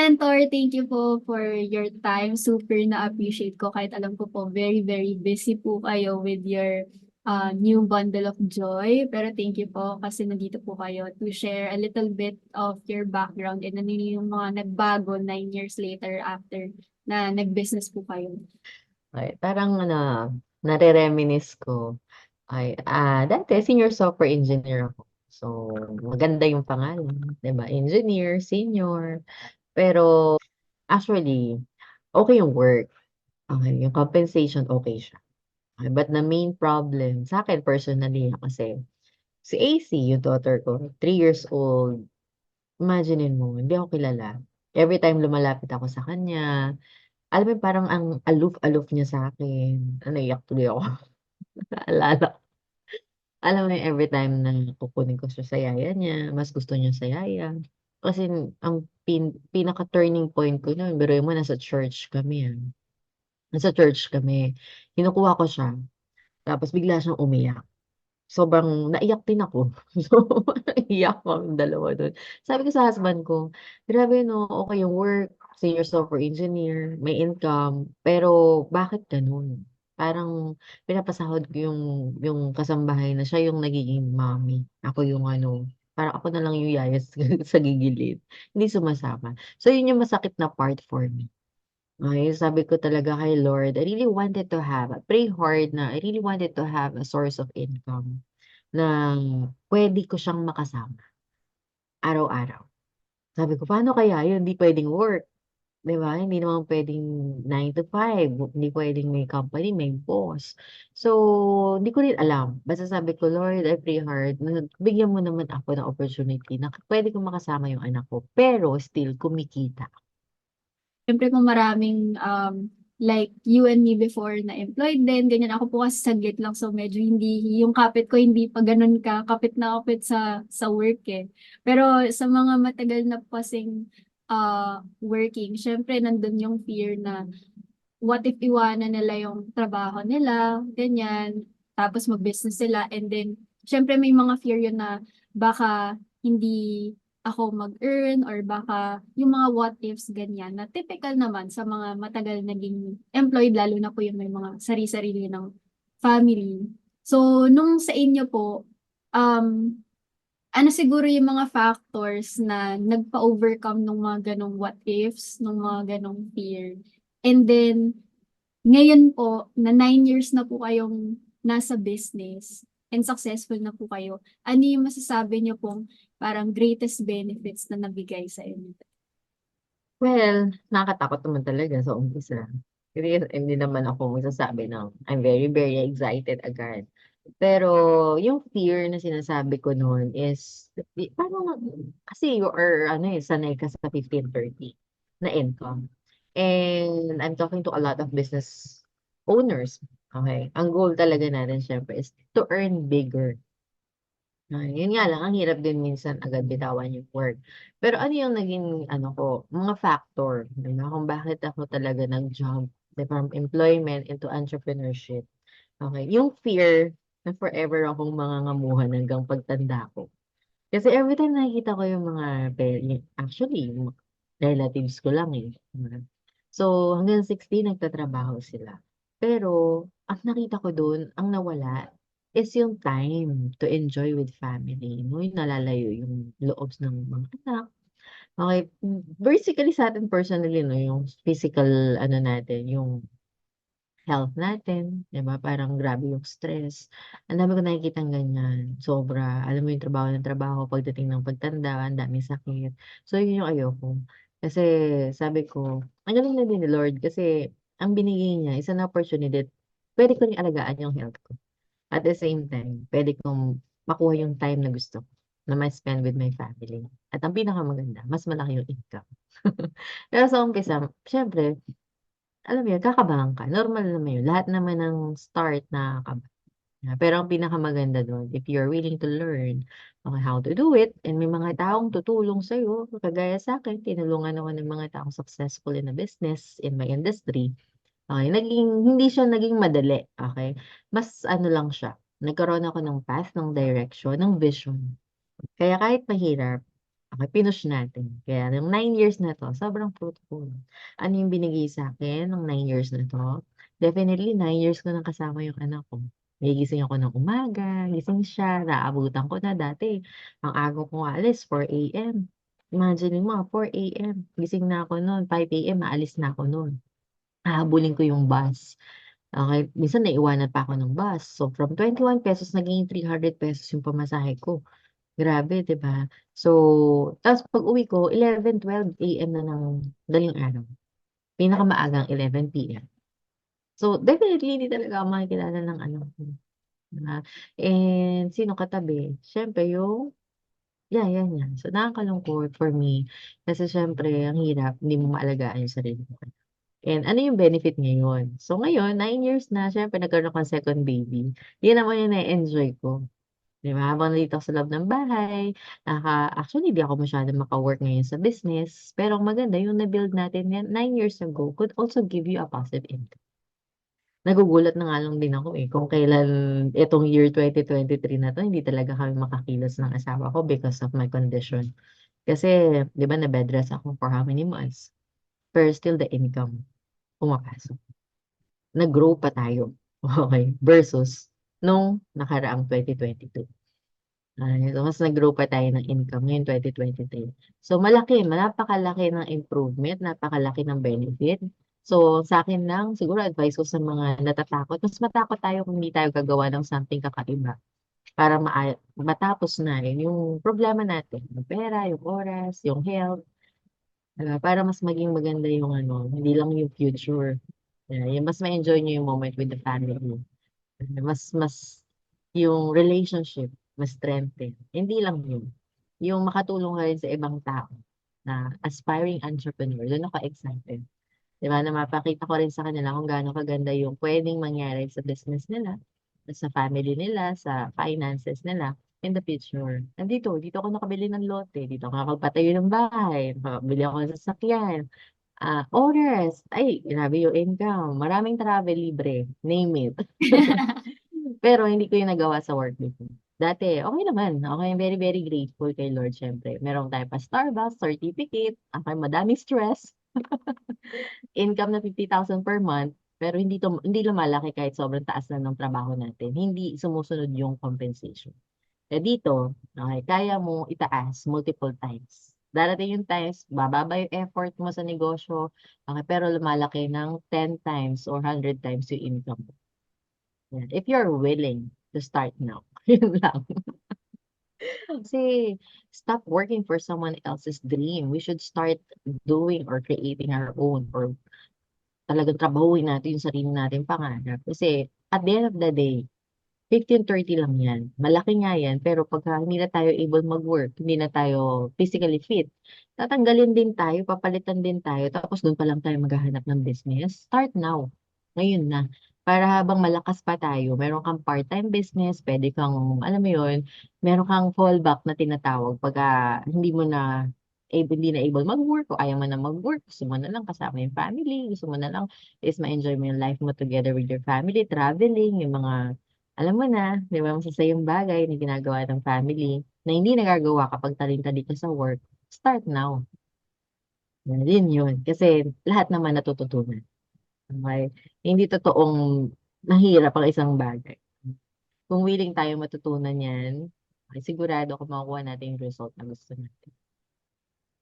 Mentor, thank you po for your time. Super na-appreciate ko kahit alam ko po very, very busy po kayo with your new bundle of joy. Pero thank you po kasi nandito po kayo to share a little bit of your background and ano yung mga nagbago 9 years later after na nag-business po kayo. Ay, parang nare-reminisce ko dati senior software engineer ako. So, maganda yung pangalan, 'di ba? Engineer, senior. Pero actually, okay yung work. Okay, yung compensation okay siya. Okay, but the main problem sa akin personally kasi si AC, yung daughter ko, 3 years old, imaginein mo, hindi ako kilala. Every time lumalapit ako sa kanya, alam mo yun, parang ang aloof-aloof niya sa akin. Naiyak tuloy ako. Naalala. Alam mo na everytime na kukunin ko siya sa yaya niya, mas gusto niya sa yaya. Kasi ang pinaka-turning point ko nun, biruin mo nasa church kami, Nasa church kami. Kinukuha ko siya, tapos bigla siyang umiyak. Sobrang naiyak din ako. So, naiyak kaming dalawa dun. Sabi ko sa husband ko, "Grabe 'no, okey yung work, senior software engineer, may income, pero bakit gano'n?" Parang pinapasahod ko yung kasambahay na siya yung nagiging mommy, ako yung parang ako na lang yung yaya sa gigilid, hindi sumasama. So, yun yung masakit na part for me. Ay, sabi ko talaga kay Lord, I really wanted to have pray hard na I really wanted to have a source of income na puwede ko siyang makasama araw-araw. Sabi ko, paano kaya yun? Hindi puwedeng work, 'di ba? Hindi naman puwedeng 9 to 5, hindi puwedeng may company, may boss. So, hindi ko rin alam. Basta sabi ko, "Lord, I pray hard na bigyan mo naman ako ng opportunity na puwede kong makasama yung anak ko, pero still kumikita." Siyempre po maraming like you and me before na employed din, ganyan. Ako po kasi saglit lang so medyo hindi, yung kapit ko hindi pa ganun ka, kapit na kapit sa work eh. Pero sa mga matagal na po kasing working, siyempre nandun yung fear na what if iwanan nila yung trabaho nila, ganyan, tapos mag-business sila, and then, syempre may mga fear yun na baka hindi ako mag-earn or baka yung mga what ifs, ganyan, na typical naman sa mga matagal naging employed, lalo na po yung may mga sari-sarili ng family. So, nung sa inyo po, um, ano siguro yung mga factors na nagpa-overcome ng mga ganong what ifs, ng mga ganong fear? And then, ngayon po, na 9 years na po kayong nasa business and successful na po kayo, ano yung masasabi niyo pong parang greatest benefits na nabigay sa inyo? Well, nakakatakot naman talaga sa umpisa. Hindi naman ako magsasabi ng I'm very, very excited agad. Pero yung fear na sinasabi ko no'n is parang kasi you are sanay ka sa 15-30 na income. And I'm talking to a lot of business owners, okey? Ang goal talaga natin siyempre is to earn bigger. Yun nga lang ang hirap din minsan agad bitawan yung work. Pero ano yung naging ko, mga factor, 'di ba, kung bakit ako talaga nag-jump, from employment into entrepreneurship. Okay, yung fear na forever akong mangangamuhan hanggang pagtanda ko. Kasi everytime nakikita ko yung mga actually yung relatives ko lang, So, hanggang 60 nagtatrabaho sila. Pero ang nakita ko dun, ang nawala is yung time to enjoy with family 'no, yung nalalayo yung loob ng mga anak. Okey, basically sa'tin personally 'no, yung physical natin, yung health natin, 'di ba, parang grabe yung stress. Ang dami ko nakikitang ganyan, sobra. Alam mo yung trabaho ng trabaho, pagdating ng pagtanda, ang daming sakit. So, yun yung ayoko. Kasi sabi ko, ang galing na din ni Lord kasi ang binigay niya is an opportunity that puwede ko ring alagaan yung health ko. At the same time, puwede kong makuha yung time na gusto ko, na ma-spend with my family. At ang pinakamaganda, mas malaki yung income. Pero sa umpisa, siyempre alam mo yun, kakabahan ka, normal naman yun, lahat naman ng start nakakaba. Pero ang pinakamaganda dun, if you're willing to learn on how to do it and may mga taong tutulong sa'yo, kagaya sa'kin, tinulungan ako ng mga taong successful in a business, in my industry. Okey, hindi siya naging madali, okey? Mas lang siya, nagkaroon ako ng path, ng direction, ng vision. Kaya kahit mahirap, Okay, pinush natin. Kaya ng 9 years na 'to, sobrang fruitful. Ano yung binigay sa'kin nung 9 years na 'to? Definitely 9 years ko ng kasama yung anak ko. Gigising ako ng umaga, gising siya, naabutan ko na dati ang aga kong aalis 4 AM. Imaginin mo, 4 AM, gising na ako nun, 5 AM aalis na ako nun. Hahabulin ko yung bus. Okey, minsan naiiwanan pa ako ng bus. So, from ₱21 naging ₱300 yung pamasahe ko. Grabe, 'di ba? So, ta's pag-uwi ko 11, 12 AM na ng madaling araw, pinakamaagang 11 PM. So, definitely hindi talaga ako makikilala ng anak ko, 'di ba? And sinong katabi? Siyempre yung yaya niya. So, nakakalungkot for me kasi siyempre ang hirap, hindi mo maalagaan yung sarili mo. And ano yung benefit ngayon? So, ngayon 9 years na siyempre nagkaroon ako ng second baby, yun naman yung na-e-enjoy ko. 'Di ba, habang nandito ako sa loob ng bahay, actually hindi ako masyadong maka-work ngayon sa business, pero ang maganda yung na-build natin yan 9 years ago could also give you a passive income. Nagugulat na nga lang din ako, eh, kung kailan itong year 2023 na 'to hindi talaga kami makakilos ng asawa ko because of my condition. Kasi 'di ba na-bed rest ako for how many months, pero still the income pumapasok. Nag-grow pa tayo, okey, versus nung nakaraang 2022. So mas nag-grow pa tayo ng income ngayong 2023. So malaki, napakalaki ng improvement, napakalaki ng benefit. So sa'kin lang, siguro advice ko sa mga natatakot, mas matakot tayo kung hindi tayo gagawa ng something kakaiba para matapos na yung problema natin, yung pera, yung oras, yung health, para mas maging maganda yung ano, hindi lang yung future. Yung mas ma-enjoy niyo yung moment with the family. Mas mas yung relationship mas strengthen, hindi lang yun, yung makatulong ka rin sa ibang tao na aspiring entrepreneur, dun ako excited. 'Di ba, na mapakita ko rin sa kanila kung gaano kaganda yung puwedeng mangyari sa business nila, sa family nila, sa finances nila in the future. Dito ako nakabili ng lote, dito ako nakapagpatayo ng bahay, nakabili ako ng sasakyan, oras, ay grabe yung income, maraming travel libre, name it. Pero hindi ko yung nagawa sa work before. Dati okey naman, okey very, very grateful kay Lord siyempre meron tayong pa-Starbucks, certificate, madaming stress, income na 50,000 per month, pero hindi lumalaki kahit sobrang taas na ng trabaho natin, hindi sumusunod yung compensation. Dito, okey kaya mong itaas multiple times. Darating yung times bababa yung effort mo sa negosyo, okey pero lumalaki ng 10 times or 100 times yung income mo. Yan, if you're willing to start now, yun lang. Kasi stop working for someone else's dream. We should start doing or creating our own or talagang trabahuhin natin yung sarili nating pangarap. Kasi at the end of the day, 15-30 lang yan. Malaki nga yan, pero pagka hindi na tayo able mag-work, hindi na tayo physically fit, tatanggalin din tayo, papalitan din tayo, tapos dun pa lang tayo maghahanap ng business. Start now. Ngayon na. Para habang malakas pa tayo, meron kang part-time business, pwede kang, alam mo yun, meron kang fallback na tinatawag pagka hindi na able mag-work o ayaw mo na mag-work, gusto mo na lang kasama yung family, gusto mo na lang is ma-enjoy mo yung life mo together with your family, traveling, yung mga alam mo na, 'di ba, masasayang bagay na ginagawa ng family na hindi nagagawa kapag talentado ka sa work, start now. Yun yun, kasi lahat naman natututunan, okey? Hindi totoong mahirap ang isang bagay. Kung willing tayong matutunan yan, ay sigurado kung makukuha natin yung result na gusto natin.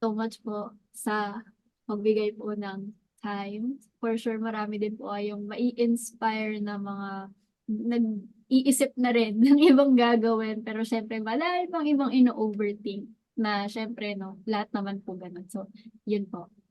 So much po sa pagbigay po ng time. For sure marami din po kayong mai-inspire na mga nag-iisip na rin ng ibang gagawin pero siyempre marami pang ibang ino-overthink na siyempre 'no, lahat naman po gano'n. So, yun po.